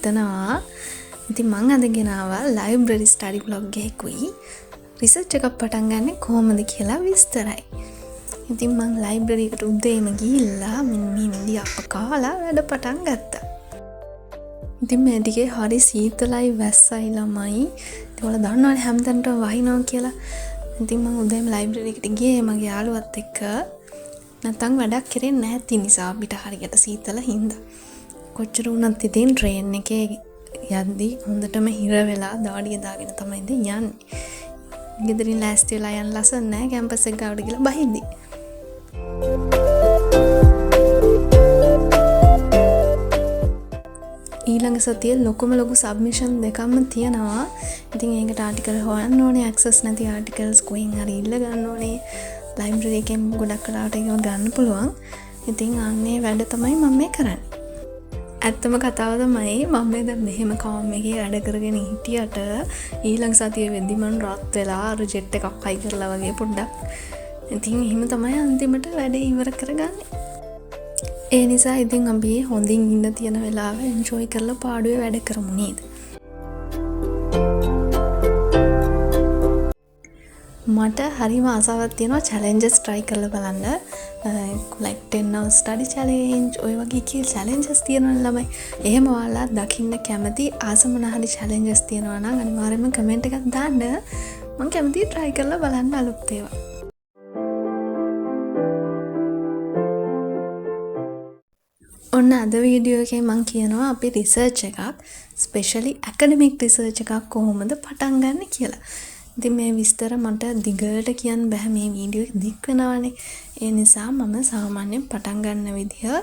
හිතනවා. ඉතින් මං අද ගෙනාවා ලයිබ්‍රරි ස්ටඩි බ්ලොග් එකකුයි රිසර්ච් එකක් පටන් ගන්න කොහොමද කියලා විස්තරයි. ඉතින් මං ලයිබ්‍රරි එකට උදේම ගිහිල්ලා මේ නිදි අප කාලා වැඩ පටන් ගත්තා. ඉතින් මේ ටිකේ හරි සීතලයි වැස්සයි ළමයි. ඉතින් ඔයාලා දන්නවනේ හැමතැනට වහිනවා කියලා. ඉතින් මං උදේම ලයිබ්‍රරි එකට ගියේ මගේ යාළුවත් එක්ක. නැත්තම් වැඩක් කරෙන්නේ නැති නිසා අපිට හරියට සීතල හින්දා. කොච්චර වුණත් ඉතින් ට්‍රේන් එකේ යද්දි හොඳටම හිර වෙලා දාඩිය දාගෙන තමයි ඉතින් යන්නේ. ගෙදරින් ලෑස්ති වෙලා යන්න ලස්සන නෑ කැම්පස් එක ගාවට ගිහලා බහිද්දි. ඊළඟ සතියේ ලොකු සබ්මිෂන් දෙකක්ම තියෙනවා. ඉතින් ඒකට ආටිකල් හොයන්න ඕනේ, ඇක්සස් නැති ආටිකල්ස් කොහෙන් හරි ඉල්ල ගන්න ඕනේ. ලයිබ්‍රරි එකෙන් ගොඩක් කලාවට ඒව ගන්න පුළුවන්. ඉතින් අන්නේ වැඩ තමයි මම මේ කරන්නේ. ඇත්තම කතාව තමයි මම දැන් මෙහෙම කවම් එකේ වැඩ කරගෙන හිටියට ඊළඟ සතියේ වෙද්දි මම රත් වෙලා අර ජෙට් එකක් හයි කරලා වගේ පොඩ්ඩක්. ඉතින් එහෙම තමයි අන්තිමට වැඩේ ඉවර කරගන්නේ. ඒ නිසා ඉතින් අපි හොඳින් ඉන්න තියෙන වෙලාව එන්ජොයි කරලා පාඩුවේ වැඩ කරමු නේද? මට හරිම ආසාවක් තියෙනවා challenges try කරලා බලන්න. like 10 hours study challenge ඔය වගේ කී challenges තියෙනවා ළමයි. එහෙම ඔයාලා දකින්න කැමති ආසම නැහරි challenges තියෙනවා නම් අනිවාර්යයෙන්ම comment එකක් දාන්න. මම කැමතියි try කරලා බලන්න අලුත් ඒවා. ඔන්න අද වීඩියෝ එකේ මම කියනවා අපි රිසර්ච් එකක් ස්පෙෂලි ඇකඩමික් රිසර්ච් එකක් කොහොමද පටන් ගන්න කියලා. ඉතින් මේ විස්තර මට දිගට කියන්න බෑ මේ වීඩියෝ එක දික් වෙනවානේ. ඒ නිසා මම සාමාන්‍යයෙන් පටන් ගන්න විදිහ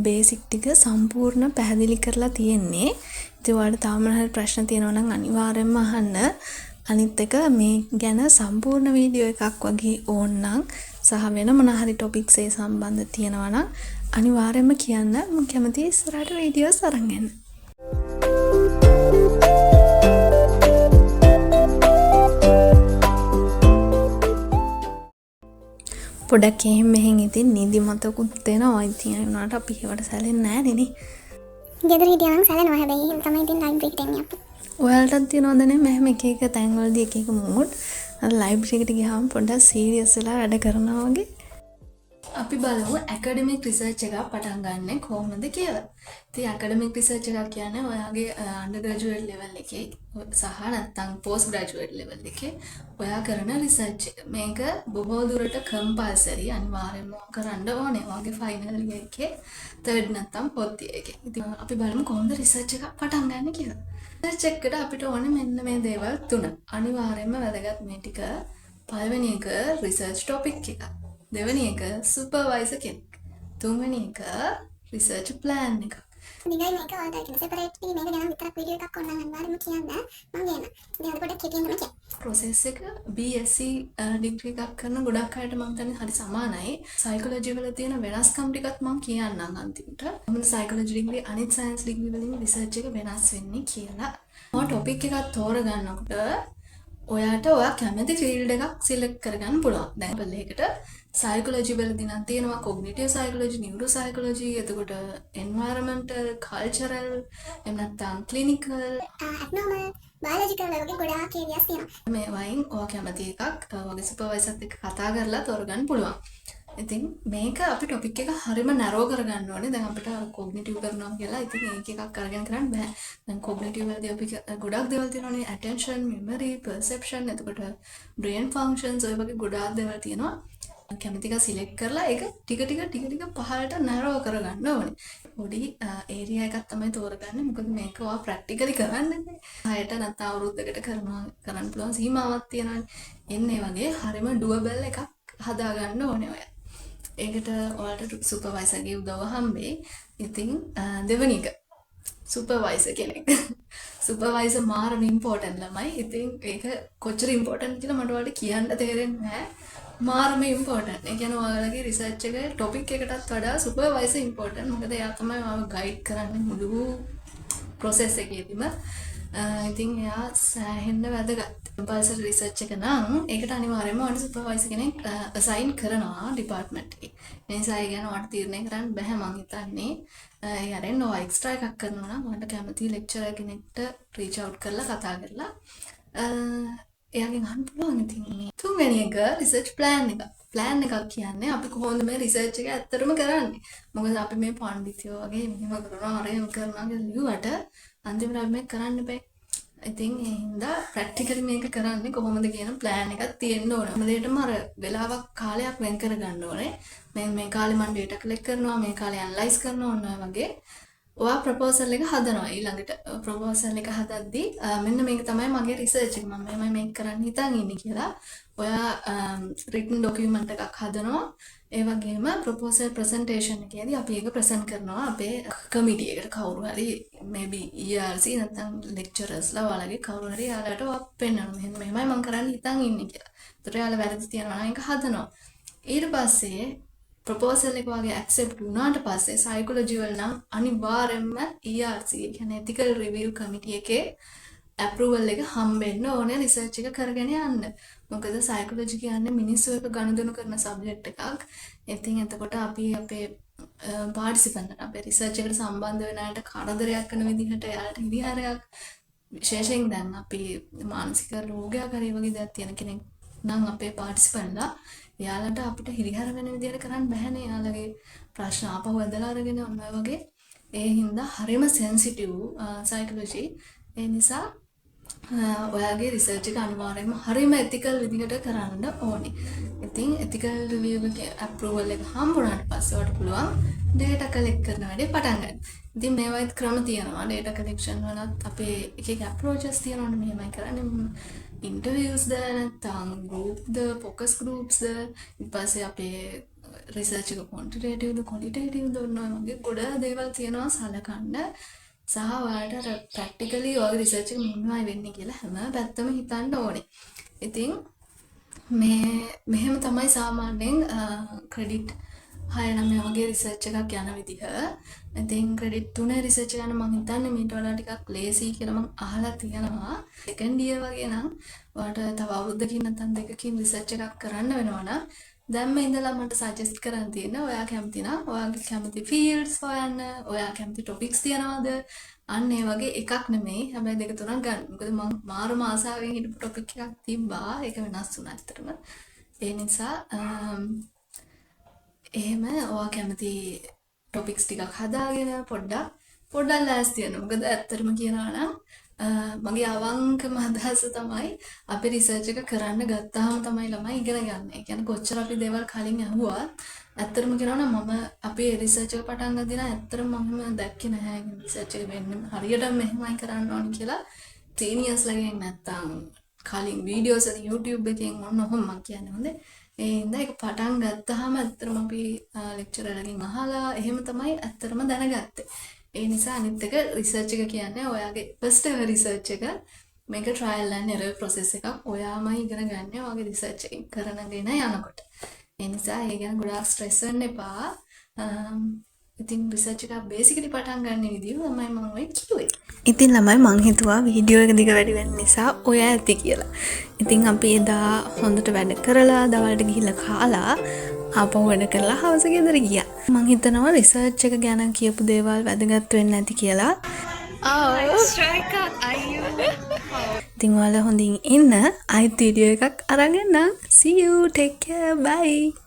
බේසික් ටික සම්පූර්ණ පැහැදිලි කරලා තියෙන්නේ. ඉතින් ඔයාලට තාම හරි ප්‍රශ්න තියෙනවා නම් අනිවාර්යෙන්ම අහන්න. අනිත් එක මේ ගැන සම්පූර්ණ වීඩියෝ එකක් වගේ ඕන නම් සහ වෙන මොන හරි ටොපික්ස් ඒ සම්බන්ධ තියෙනවා නම් අනිවාර්යෙන්ම කියන්න. මම කැමතියි ඉස්සරහට වීඩියෝස් අරන් එන්න. පොඩක් එහෙම මෙහෙන් ඉතින් නිදි මතකුත් දෙනවා. ඉතින් ඒ වුණාට අපි ඒවට සැලෙන්නේ නැහැ නේ. ගෙදර හිටියා නම් සැලෙනවා. හැබැයි එහෙම තමයි ඉතින් ලයිබ්‍රරි එකට එන්නේ අපි. ඔයාලටත් තියෙනවද නේ මෙහෙම එක එක තැන්වලදී එක එක මූඩ්? අර ලයිබ්‍රරි එකට ගියාම පොඩ්ඩක් සීරියස් වෙලා වැඩ කරනවා වගේ. අපි බලමු ඇකඩමික් රිසර්ච් එකක් පටන් ගන්න කොහොමද කියලා. ඉතින් ඇකඩමික් රිසර්ච් එකක් කියන්නේ ඔයාගේ අන්ඩර් ග්‍රැජුවේට් ලෙවල් එකේ සහ නැත්නම් පෝස්ට් ග්‍රැජුවේට් ලෙවල් එකේ ඔයා කරන රිසර්ච් එක. මේක බොහෝ දුරට කම්පල්සරි අනිවාර්යයෙන්ම කරන්න ඕනේ. ඔයාගේ ෆයිනල් ඉයර් එකේ තර්ඩ් නැත්නම් ෆෝර්ත් ඉයර් එකේ. ඉතින් අපි බලමු කොහොමද රිසර්ච් එකක් පටන් ගන්න කියලා. රිසර්ච් එකට අපිට ඕනේ මෙන්න මේ දේවල් තුන. අනිවාර්යයෙන්ම වැදගත් මේ ටික. පළවෙනි එක රිසර්ච් ටොපික් එක. දෙවෙනි එක සුපර්වයිසර් කෙනෙක්. තුන්වෙනි එක රිසර්ච් ප්ලෑන් එක. නිකන් මේක ඔයාලට කියන සෙපරේට් මේක ගැන විතරක් වීඩියෝ එකක් ඕන නම් අනිවාර්යයෙන්ම කියන්න. මම ගේන. ඉතින් අද පොඩ්ඩක් කෙටියෙන් තමයි කියන්නේ. ප්‍රොසෙස් එක BSc ඩිග්‍රී එකක් කරන ගොඩක් අයට මම හිතන්නේ හරි සමානයි. සයිකොලොජි වල තියෙන වෙනස්කම් ටිකත් මම කියන්නම් අන්තිමට. මොකද සයිකොලොජි ඩිග්‍රී අනිත් සයන්ස් ඩිග්‍රී වලින් රිසර්ච් එක වෙනස් වෙන්නේ කියලා. මම ටොපික් එකක් තෝරගන්නකොට ඔයාට ඔයා කැමති ෆීල්ඩ් එකක් සිලෙක්ට් කරගන්න පුළුවන්. දැන් බලයකට සයිකොලොජි වලදී නම් තියෙනවා කොග්නිටිව් සයිකොලොජි, නියුරෝ සයිකොලොජි, එතකොට එන්වයරන්මන්ටල්, කල්චරල්, එහෙම නැත්නම් ක්ලිනිකල්, ඇබ්නෝමල්, බයොලොජිකල් වගේ ගොඩාක් ඒරියාස් තියෙනවා. මේ වයින් ඔයා කැමති එකක් වගේ සුපර්වයිසර්ත් එක්ක කතා කරලා තෝරගන්න පුළුවන්. ඉතින් මේක අපි ටොපික් එක හරියම නැරෝ කරගන්න ඕනේ. දැන් අපිට කොග්නිටිව් කරනවා කියලා ඉතින් ඒක එකක් අරගෙන කරන්න බෑ. දැන් කොග්නිටිව් වලදී අපි ගොඩක් දේවල් තියෙනවානේ. ඇටෙන්ෂන්, මෙමරි, පර්සෙප්ෂන්, එතකොට බ්‍රේන් ෆන්ක්ෂන්ස් ඔය වගේ ගොඩාක් දේවල් තියෙනවා. කැමති එක සිලෙක්ට් කරලා ඒක ටික ටික පහළට නැරෝ කරගන්න ඕනේ. පොඩි ඒරියා එකක් තමයි තෝරගන්නේ. මොකද මේක ඔයා ප්‍රැක්ටිකලි කරන්නේ. 6ට නැත්නම් අවුරුද්දකට කරන්න පුළුවන් සීමාවක් තියෙනවානේ. එන්නේ වගේ හරියම ඩුවබල් එකක් හදාගන්න ඕනේ ඔයා. ඒකට ඔයාලට සුපර්වයිසර්ගේ උදව්ව හම්බෙයි. ඉතින් දෙවෙනි එක සුපර්වයිසර් කෙනෙක්. සුපර්වයිසර් මාරම ඉම්පෝටන්ට් ළමයි. ඉතින් ඒක කොච්චර ඉම්පෝටන්ට් කියලා මට ඔයාලට කියන්න තේරෙන්නේ නැහැ. මාරම ඉම්පෝටන්ට්. ඒ කියන්නේ ඔයාලගේ රිසර්ච් එකේ ටොපික් එකටත් වඩා සුපර්වයිසර් ඉම්පෝටන්ට්. මොකද එයා තමයි ඔයාව ගයිඩ් කරන්නේ මුළු ප්‍රොසෙස් එකේදීම. ඉතින් එයා සෑහෙන්න වැදගත්. කම්පල්සරි රිසර්ච් එක නම් ඒකට අනිවාර්යයෙන්ම ඔයාලට සුපර්වයිසර් කෙනෙක් අසයින් කරනවා ඩිපාර්ට්මන්ට් එකේ. ඒ නිසා ඒ ගැන ඔයාලට තීරණය කරන්න බෑ මං හිතන්නේ. ඒ අරෙන් ඔයා එක්ස්ට්‍රා එකක් කරනවා නම් ඔයාලට කැමති ලෙක්චරර් කෙනෙක්ට රීච් අවුට් කරලා කතා කරලා එයාගෙන් අහන්න පුළුවන්. ඉතින් මේ තුන්වෙනි එක රිසර්ච් ප්ලෑන් එක. ප්ලෑන් එකක් කියන්නේ අපි කොහොමද මේ රිසර්ච් එක ඇත්තටම කරන්නේ. මොකද අපි මේ පඬිතුයෝ වගේ මෙහෙම කරනවා අරහෙම කරනවා කියලා ලියුවට අන්තිමට අපි මේක කරන්න බෑ. ඉතින් ඒ හින්දා ප්‍රැක්ටිකලි මේක කරන්නේ කොහොමද කියන ප්ලෑන් එකක් තියෙන්න ඕන. හැම දෙයකටම අර වෙලාවක් කාලයක් වෙන් කර ගන්න ඕනේ. මේ කාලේ මම ඩේටා කලෙක්ට් කරනවා, මේ කාලේ ඇනලයිස් කරනවා ඔන්න ඔය වගේ. ඔයා ප්‍රොපෝසල් එක හදනවා. ඊළඟට ප්‍රොපෝසල් එක හදද්දී මෙන්න මේක තමයි මගේ රිසර්ච් එක. මම මෙහෙමයි මේක කරන්න හිතන් ඉන්නේ කියලා. ඔයා රිටන් ඩොකියුමන්ට් එකක් හදනවා. ඒ වගේම ප්‍රොපෝසල් ප්‍රසන්ටේෂන් එකේදී අපි ඒක ප්‍රසන්ට් කරනවා අපේ කමිටි එකට. කවුරු හරි මේබි ERC නැත්නම් ලෙක්චරර්ස්ලා වලගේ කවුරු හරි යාලට පෙන්නනවා. මෙහෙමයි මම කරන්න හිතන් ඉන්නේ කියලා. ඒතර යාලා වැරදි තියනවා නම් ඒක හදනවා. ඊට පස්සේ ප්‍රොපෝසල් එක වගේ ඇක්සෙප්ට් වුණාට පස්සේ සයිකොලොජි වල නම් අනිවාර්යයෙන්ම ERC කියන්නේ ethical review committee එකේ approval එක හම්බෙන්න ඕනේ රිසර්ච් එක කරගෙන යන්න. මොකද සයිකොලොජි කියන්නේ මිනිස්සු එක්ක ගනුදෙනු කරන සබ්ජෙක්ට් එකක්. ඉතින් එතකොට අපි අපේ පාටිසිපන්ට් අපේ රිසර්ච් එකට සම්බන්ධ වෙන අයට කරදරයක් කරන විදිහට යාලට හිරිහැරයක් විශේෂයෙන් දැන් අපි මානසික රෝගයක් හරි වගේ දේවල් තියෙන කෙනෙක් නම් අපේ පාටිසිපන්ට්ලා යාලට අපිට හිරිහැර වෙන විදිහට කරන්න බෑනේ. යාලගේ ප්‍රශ්න ආපහු ඇදලා අරගෙන ඔන්න ඔය වගේ. ඒ හින්දා හරිම සෙන්සිටිව් සයිකොලොජි. ඒ නිසා ඔයාගේ රිසර්ච් එක අනිවාර්යයෙන්ම හරිම ethical විදිහට කරන්න ඕනේ. ඉතින් ethical review එකේ approval එක හම්බුනාට පස්සේ ඔයාලට පුළුවන් data collect කරන වැඩේ පටන් ගන්න. ඉතින් මේවායිත් ක්‍රම තියෙනවා. data collection වලත් අපේ එක එක approaches තියෙනවනේ. මෙහෙමයි කරන්නේ. interviews ද නැත්නම් group ද focus groups ද ඊට පස්සේ අපේ research එක quantitative ද qualitative ද ඔන්න ඔය වගේ ගොඩ දේවල් තියෙනවා සලකන්න. සහ ඔයාලට ප්‍රැක්ටිකලි ඔයගේ රිසර්ච් එක මෙහෙමයි වෙන්නේ කියලා හැම පැත්තම හිතන්න ඕනේ. ඉතින් මෙහෙම තමයි සාමාන්‍යයෙන් ක්‍රෙඩිට් 6 9 වගේ රිසර්ච් එකක් යන විදිහ. ඉතින් ක්‍රෙඩිට් 3 රිසර්ච් ගන්න මම හිතන්නේ මීට වඩා ටිකක් ලේසි කියලා මම අහලා තියෙනවා. සෙකන්ඩ් ඉයර් වගේ නම් ඔයාලට තව අවුරුද්දකින් නැත්නම් දෙකකින් රිසර්ච් එකක් කරන්න වෙනවා නම් දැන් මේ ඉඳලා මට සජෙස්ට් කරන්න තියෙන ඔයා කැමති නම් ඔයාගේ කැමති ෆීල්ඩ්ස් හොයන්න, ඔයා කැමති ටොපික්ස් තියනවාද? අන්න ඒ වගේ එකක් නෙමෙයි. හැබැයි දෙක තුනක් ගන්න. මොකද මම මාරුම ආසාවෙන් හිටපු ටොපික් එකක් තිබ්බා. ඒක වෙනස් වුණා ඇත්තටම. ඒ නිසා එහෙම ඔයා කැමති ටොපික්ස් ටිකක් හදාගෙන පොඩ්ඩක් ලෑස්ති වෙන්න. මොකද ඇත්තටම කියනවා නම් මගේ අවංකම අදහස තමයි අපි රිසර්ච් එක කරන්න ගත්තාම තමයි ළමයි ඉගෙන ගන්න. ඒ කියන්නේ කොච්චර අපි දේවල් කලින් අහුවත් ඇත්තටම කියනවා නම් මම අපේ රිසර්ච් එක පටන් ගද්දී නම් ඇත්තටම මම දැක්කේ නැහැ රිසර්ච් එක වෙන්නේ හරියටම මෙහෙමයි කරන්න ඕනේ කියලා සීනියර්ස්ලාගෙන් නැත්තම් කලින් වීඩියෝස් වල YouTube එකෙන් මොන ඔහොම මම කියන්නේ හොඳේ. ඒ හින්දා ඒක පටන් ගත්තාම ඇත්තටම අපි ලෙක්චරර්ලාගෙන් අහලා එහෙම තමයි ඇත්තටම දැනගත්තේ. ඒ නිසා අනිත් එක රිසර්ච් එක කියන්නේ ඔයාගේ ෆස්ට් එවර් රිසර්ච් එක. මේක ට්‍රයල් ඇන්ඩ් එරර් ප්‍රොසෙස් එකක්. ඔයාමයි ඉගෙන ගන්න ඔයාගේ රිසර්ච් එක කරනගෙන යනකොට. ඒ නිසා ඒ ගැන ගොඩාක් ස්ට්‍රෙස් වෙන්න එපා. ඉතින් රිසර්ච් එක බේසිකලි පටන් ගන්න විදිය තමයි මම ඔය කිව්වේ. ඉතින් ළමයි මං හිතුවා වීඩියෝ එක දිග වැඩි වෙන නිසා ඔයා ඇති කියලා. ඉතින් අපි එදා හොඳට වැඩ කරලා දවල්ට ගිහිල්ලා කාලා ආපහු වැඩ කරලා හවස ගෙදර ගියා. මං හිතනවා රිසර්ච් එක ගැන කියපු දේවල් වැදගත් වෙන්නේ නැති කියලා. ඉතින් ඔයාලා හොඳින් ඉන්න අයිත් වීඩියෝ එකක් අරන් එන්න. See you, take care, bye.